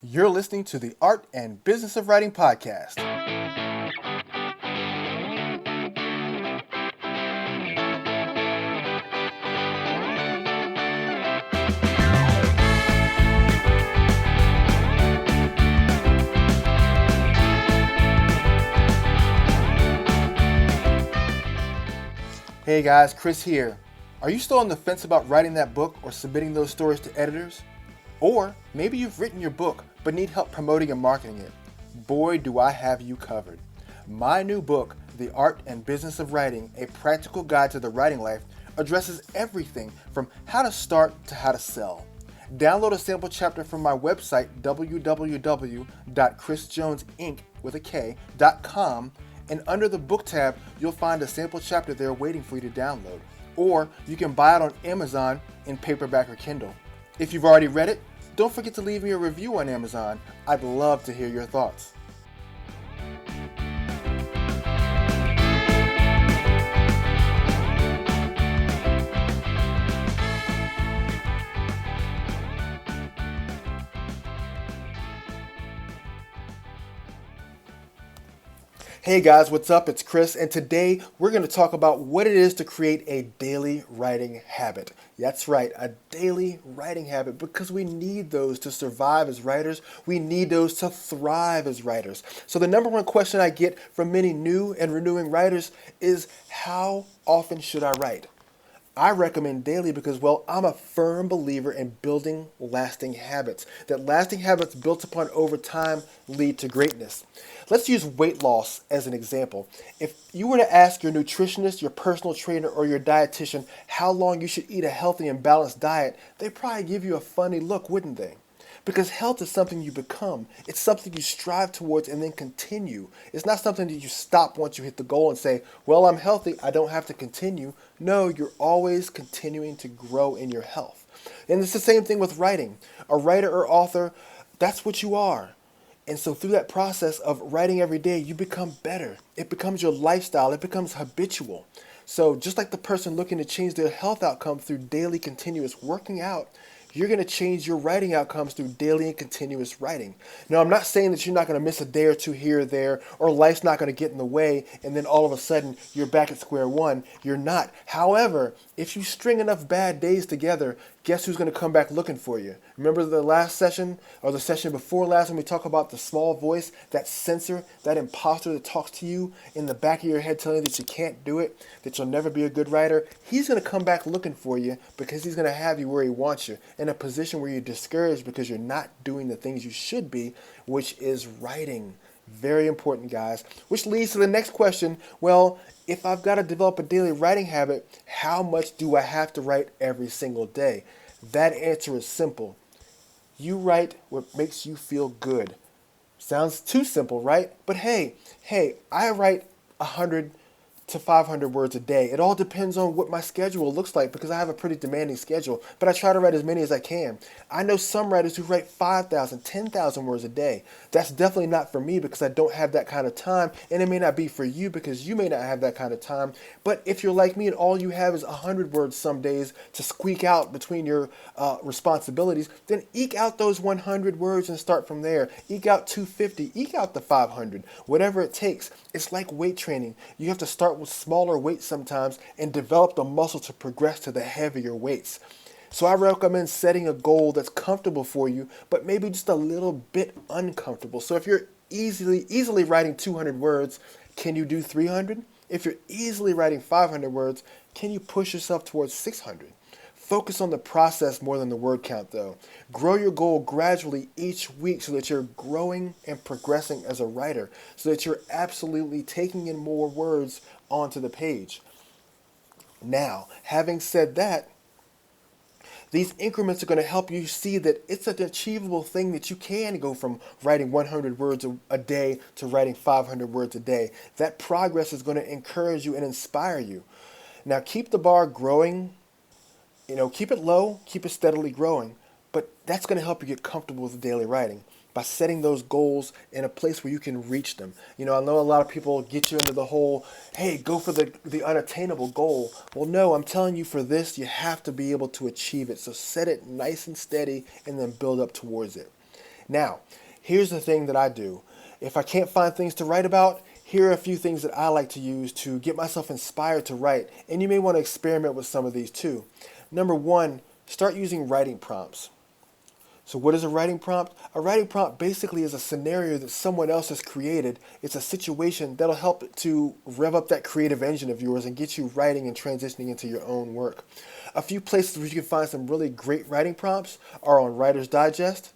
You're listening to the Art and Business of Writing podcast. Hey guys, Chris here. Are you still on the fence about writing that book or submitting those stories to editors? Or maybe you've written your book but need help promoting and marketing it. Boy, do I have you covered. My new book, The Art and Business of Writing, a practical guide to the writing life, addresses everything from how to start to how to sell. Download a sample chapter from my website, www.chrisjonesinc.com, and under the book tab, you'll find a sample chapter there waiting for you to download. Or you can buy it on Amazon in paperback or Kindle. If you've already read it, don't forget to leave me a review on Amazon. I'd love to hear your thoughts. Hey guys, what's up? It's Chris, and today we're going to talk about what it is to create a daily writing habit. That's right, a daily writing habit, because we need those to survive as writers. We need those to thrive as writers. So the number one question I get from many new and renewing writers is, how often should I write? I recommend daily because, well, I'm a firm believer in building lasting habits. That lasting habits built upon over time lead to greatness. Let's use weight loss as an example. If you were to ask your nutritionist, your personal trainer, or your dietitian how long you should eat a healthy and balanced diet, they'd probably give you a funny look, wouldn't they? Because health is something you become. It's something you strive towards and then continue. It's not something that you stop once you hit the goal and say, well, I'm healthy, I don't have to continue. No, you're always continuing to grow in your health. And it's the same thing with writing. A writer or author, that's what you are. And so through that process of writing every day, you become better. It becomes your lifestyle. It becomes habitual. So just like the person looking to change their health outcome through daily continuous working out, you're going to change your writing outcomes through daily and continuous writing. Now, I'm not saying that you're not going to miss a day or two here or there, or life's not going to get in the way, and then all of a sudden you're back at square one. You're not. However, if you string enough bad days together, guess who's going to come back looking for you? Remember the last session, or the session before last, when we talk about the small voice, that censor, that imposter that talks to you in the back of your head telling you that you can't do it, that you'll never be a good writer? He's going to come back looking for you because he's going to have you where he wants you, in a position where you're discouraged because you're not doing the things you should be, which is writing. Very important, guys. Which leads to the next question. Well, if I've got to develop a daily writing habit, how much do I have to write every single day? That answer is simple. You write what makes you feel good. Sounds too simple, right? But hey, I write 100 to 500 words a day. It all depends on what my schedule looks like, because I have a pretty demanding schedule, but I try to write as many as I can. I know some writers who write 5,000, 10,000 words a day. That's definitely not for me because I don't have that kind of time, and it may not be for you because you may not have that kind of time. But if you're like me and all you have is 100 words some days to squeak out between your responsibilities, then eke out those 100 words and start from there. Eke out 250, eke out the 500, whatever it takes. It's like weight training. You have to start with smaller weights sometimes and develop the muscle to progress to the heavier weights. So I recommend setting a goal that's comfortable for you, but maybe just a little bit uncomfortable. So if you're easily writing 200 words, can you do 300? If you're easily writing 500 words, can you push yourself towards 600? Focus on the process more than the word count, though. Grow your goal gradually each week so that you're growing and progressing as a writer, so that you're absolutely taking in more words onto the page. Now, having said that, these increments are going to help you see that it's an achievable thing, that you can go from writing 100 words a day to writing 500 words a day. That progress is going to encourage you and inspire you. Now, keep the bar growing. Keep it low, keep it steadily growing, but that's going to help you get comfortable with daily writing by setting those goals in a place where you can reach them. I know a lot of people get you into the whole, hey, go for the unattainable goal. Well, no, I'm telling you, for this, you have to be able to achieve it. So set it nice and steady and then build up towards it. Now, here's the thing that I do. If I can't find things to write about, here are a few things that I like to use to get myself inspired to write, and you may want to experiment with some of these too. Number one, start using writing prompts. So what is a writing prompt? A writing prompt basically is a scenario that someone else has created. It's a situation that'll help to rev up that creative engine of yours and get you writing and transitioning into your own work. A few places where you can find some really great writing prompts are on Writer's Digest,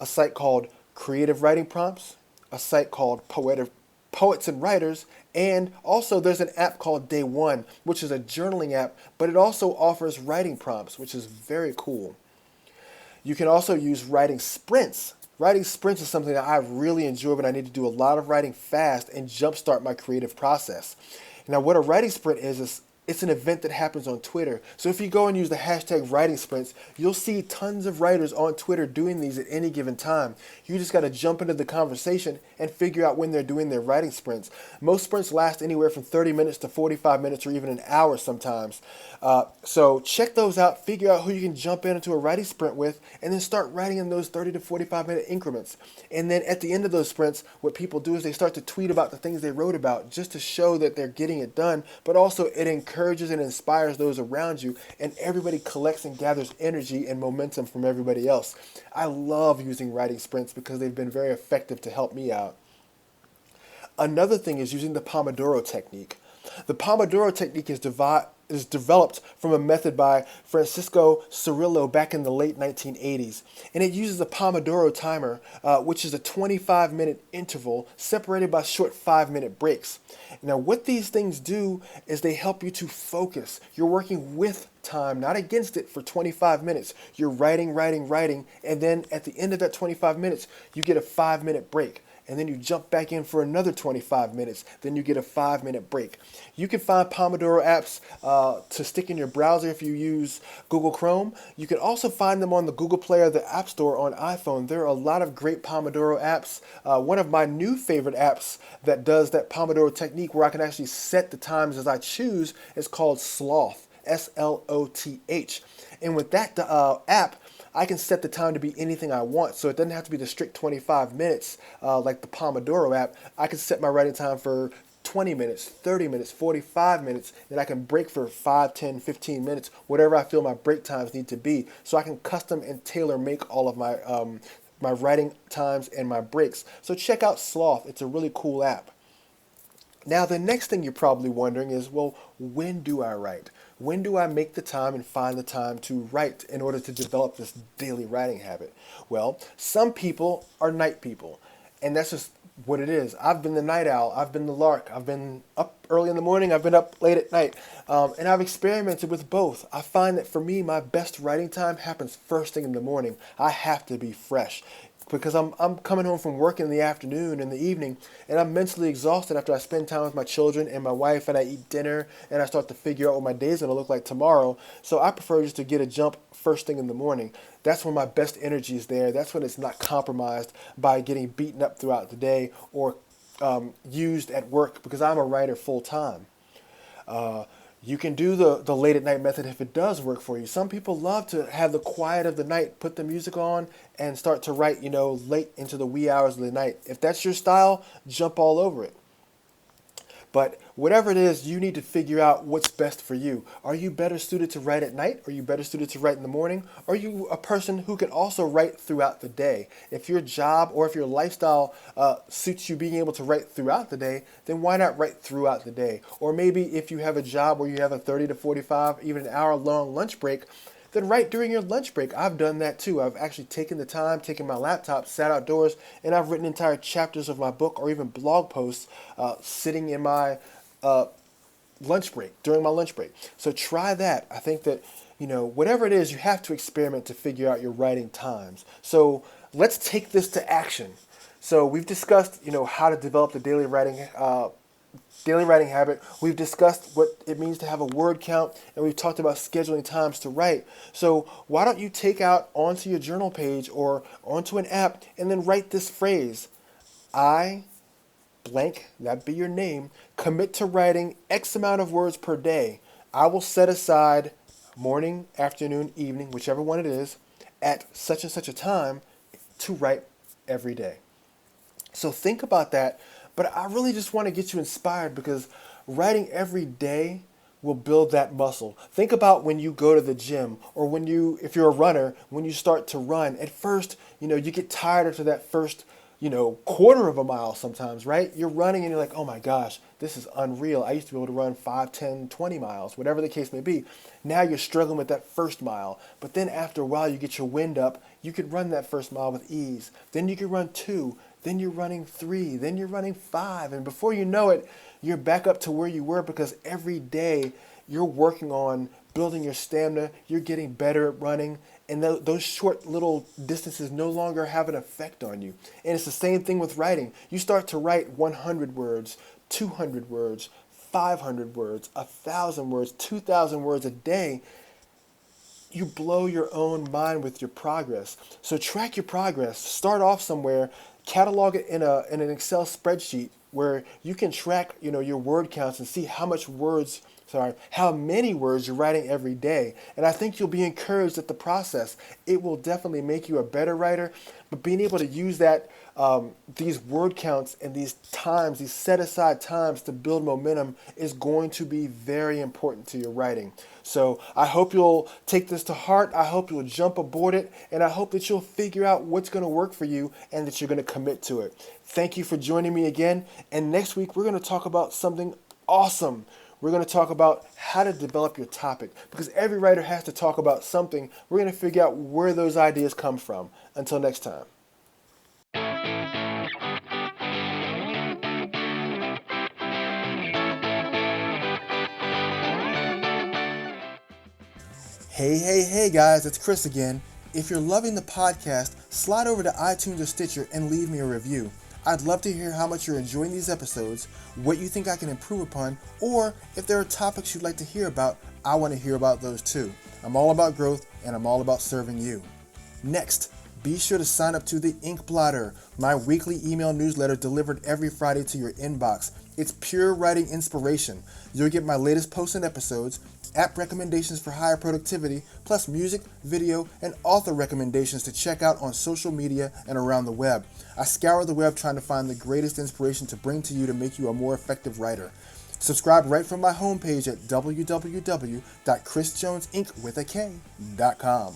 a site called Creative Writing Prompts, a site called Poets and Writers, and also there's an app called Day One, which is a journaling app, but it also offers writing prompts, which is very cool. You can also use writing sprints. Writing sprints is something that I really enjoy when I need to do a lot of writing fast and jumpstart my creative process. Now, what a writing sprint is it's an event that happens on Twitter. So if you go and use the hashtag writing sprints, you'll see tons of writers on Twitter doing these at any given time. You just got to jump into the conversation and figure out when they're doing their writing sprints. Most sprints last anywhere from 30 minutes to 45 minutes or even an hour sometimes. So check those out, figure out who you can jump into a writing sprint with, and then start writing in those 30 to 45 minute increments. And then at the end of those sprints, what people do is they start to tweet about the things they wrote about just to show that they're getting it done, but also it encourages and inspires those around you, and everybody collects and gathers energy and momentum from everybody else. I love using writing sprints because they've been very effective to help me out. Another thing is using the Pomodoro technique. The Pomodoro technique is developed from a method by Francisco Cirillo back in the late 1980s. And it uses a Pomodoro timer, which is a 25-minute interval separated by short 5-minute breaks. Now, what these things do is they help you to focus. You're working with time, not against it, for 25 minutes. You're writing, and then at the end of that 25 minutes, you get a 5-minute break. And then you jump back in for another 25 minutes. Then you get a 5-minute break. You can find Pomodoro apps to stick in your browser if you use Google Chrome. You can also find them on the Google Play or the App Store on iPhone. There are a lot of great Pomodoro apps. One of my new favorite apps that does that Pomodoro technique where I can actually set the times as I choose is called Sloth, Sloth. And with that app, I can set the time to be anything I want, so it doesn't have to be the strict 25 minutes like the Pomodoro app. I can set my writing time for 20 minutes, 30 minutes, 45 minutes, then I can break for 5, 10, 15 minutes, whatever I feel my break times need to be, so I can custom and tailor make all of my my writing times and my breaks. So check out Sloth. It's a really cool app. Now, the next thing you're probably wondering is, well, when do I write? When do I make the time and find the time to write in order to develop this daily writing habit? Well, some people are night people, and that's just what it is. I've been the night owl. I've been the lark. I've been up early in the morning. I've been up late at night, and I've experimented with both. I find that for me, my best writing time happens first thing in the morning. I have to be fresh, because I'm coming home from work in the afternoon and the evening, and I'm mentally exhausted after I spend time with my children and my wife, and I eat dinner, and I start to figure out what my day is going to look like tomorrow. So I prefer just to get a jump first thing in the morning. That's when my best energy is there. That's when it's not compromised by getting beaten up throughout the day or used at work, because I'm a writer full time. You can do the late at night method if it does work for you. Some people love to have the quiet of the night, put the music on, and start to write, late into the wee hours of the night. If that's your style, jump all over it. But whatever it is, you need to figure out what's best for you. Are you better suited to write at night? Are you better suited to write in the morning? Are you a person who can also write throughout the day? If your job or if your lifestyle suits you being able to write throughout the day, then why not write throughout the day? Or maybe if you have a job where you have a 30 to 45, even an hour long lunch break, then write during your lunch break. I've done that too. I've actually taken the time, taken my laptop, sat outdoors, and I've written entire chapters of my book or even blog posts sitting in my lunch break, during my lunch break. So try that. I think that, whatever it is, you have to experiment to figure out your writing times. So let's take this to action. So we've discussed, how to develop the daily writing habit. We've discussed what it means to have a word count, and we've talked about scheduling times to write. So why don't you take out onto your journal page or onto an app and then write this phrase: I blank, that be your name, commit to writing X amount of words per day. I will set aside morning, afternoon, evening, whichever one it is, at such and such a time to write every day. So think about that. But I really just want to get you inspired because writing every day will build that muscle. Think about when you go to the gym or if you're a runner, when you start to run, at first, you get tired after that first, quarter of a mile sometimes, right? You're running and you're like, oh my gosh, this is unreal. I used to be able to run 5, 10, 20 miles, whatever the case may be. Now you're struggling with that first mile. But then after a while, you get your wind up. You could run that first mile with ease. Then you could run 2. Then you're running 3. Then you're running 5. And before you know it, you're back up to where you were because every day you're working on building your stamina. You're getting better at running. And those short little distances no longer have an effect on you. And it's the same thing with writing. You start to write 100 words, 200 words, 500 words, 1,000 words, 2,000 words a day. You blow your own mind with your progress. So track your progress. Start off somewhere, catalog it in an Excel spreadsheet where you can track, your word counts and see how many words you're writing every day. And I think you'll be encouraged at the process. It will definitely make you a better writer, but being able to use these word counts and these set aside times to build momentum is going to be very important to your writing. So I hope you'll take this to heart. I hope you'll jump aboard it. And I hope that you'll figure out what's going to work for you and that you're going to commit to it. Thank you for joining me again. And next week, we're going to talk about something awesome. We're going to talk about how to develop your topic because every writer has to talk about something. We're going to figure out where those ideas come from. Until next time. Hey guys, it's Chris again. If you're loving the podcast, slide over to iTunes or Stitcher and leave me a review. I'd love to hear how much you're enjoying these episodes, what you think I can improve upon, or if there are topics you'd like to hear about, I want to hear about those too. I'm all about growth and I'm all about serving you. Next, be sure to sign up to the Ink Blotter, my weekly email newsletter delivered every Friday to your inbox. It's pure writing inspiration. You'll get my latest posts and episodes, app recommendations for higher productivity, plus music, video, and author recommendations to check out on social media and around the web. I scour the web trying to find the greatest inspiration to bring to you to make you a more effective writer. Subscribe right from my homepage at www.chrisjonesinc.com.